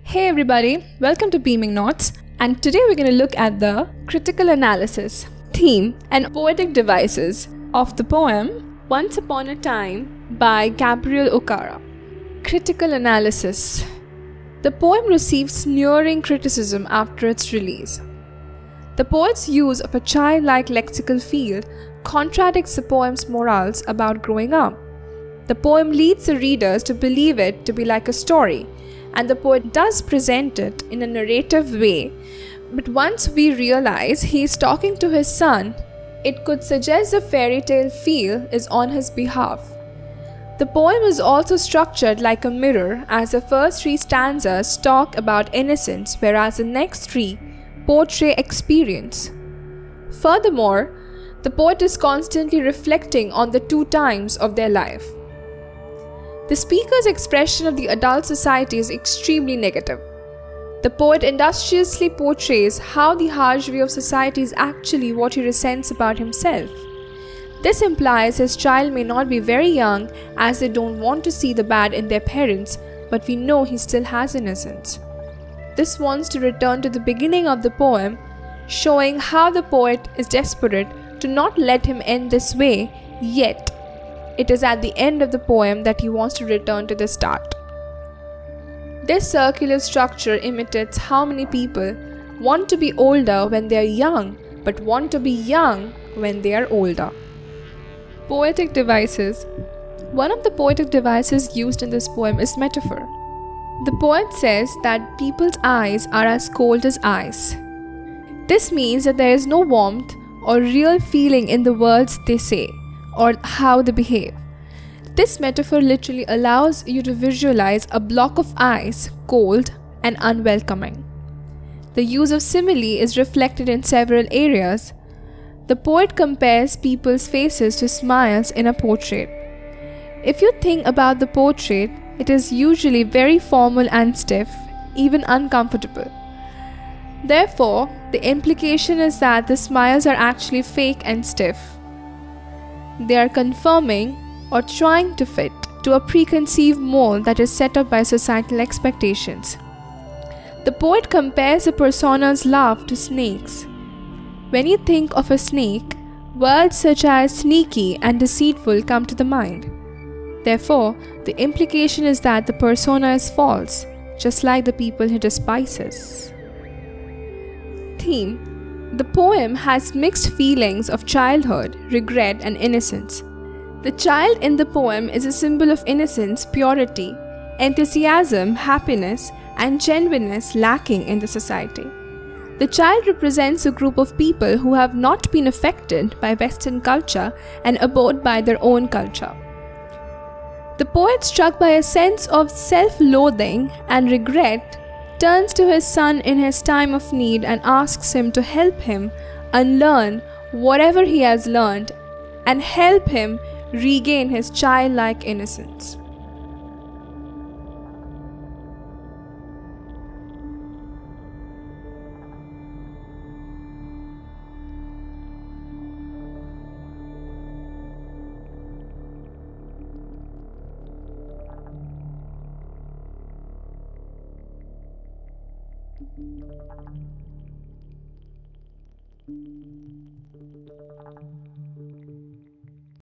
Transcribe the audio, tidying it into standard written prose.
Hey everybody, welcome to Beaming Notes, and today we're going to look at the critical analysis, theme, and poetic devices of the poem Once Upon a Time by Gabriel Okara. Critical analysis. The poem received sneering criticism after its release. The poet's use of a childlike lexical field contradicts the poem's morals about growing up. The poem leads the readers to believe it to be like a story, and the poet does present it in a narrative way, but once we realize he is talking to his son, it could suggest the fairy tale feel is on his behalf. The poem is also structured like a mirror, as the first 3 stanzas talk about innocence, whereas the next 3 portray experience. Furthermore, the poet is constantly reflecting on the 2 times of their life. The speaker's expression of the adult society is extremely negative. The poet industriously portrays how the harsh view of society is actually what he resents about himself. This implies his child may not be very young, as they don't want to see the bad in their parents, but we know he still has innocence. This wants to return to the beginning of the poem, showing how the poet is desperate to not let him end this way, yet it is at the end of the poem that he wants to return to the start. This circular structure imitates how many people want to be older when they are young, but want to be young when they are older. Poetic devices. One of the poetic devices used in this poem is metaphor. The poet says that people's eyes are as cold as ice. This means that there is no warmth or real feeling in the words they say or how they behave. This metaphor literally allows you to visualize a block of ice, cold and unwelcoming. The use of simile is reflected in several areas. The poet compares people's faces to smiles in a portrait. If you think about the portrait, it is usually very formal and stiff, even uncomfortable. Therefore, the implication is that the smiles are actually fake and stiff. They are confirming or trying to fit to a preconceived mold that is set up by societal expectations. The poet compares a persona's laugh to snakes. When you think of a snake, words such as sneaky and deceitful come to the mind. Therefore, the implication is that the persona is false, just like the people he despises. Theme. The poem has mixed feelings of childhood, regret, and innocence. The child in the poem is a symbol of innocence, purity, enthusiasm, happiness, and genuineness lacking in the society. The child represents a group of people who have not been affected by Western culture and abode by their own culture. The poet, struck by a sense of self-loathing and regret, turns to his son in his time of need and asks him to help him unlearn whatever he has learned and help him regain his childlike innocence.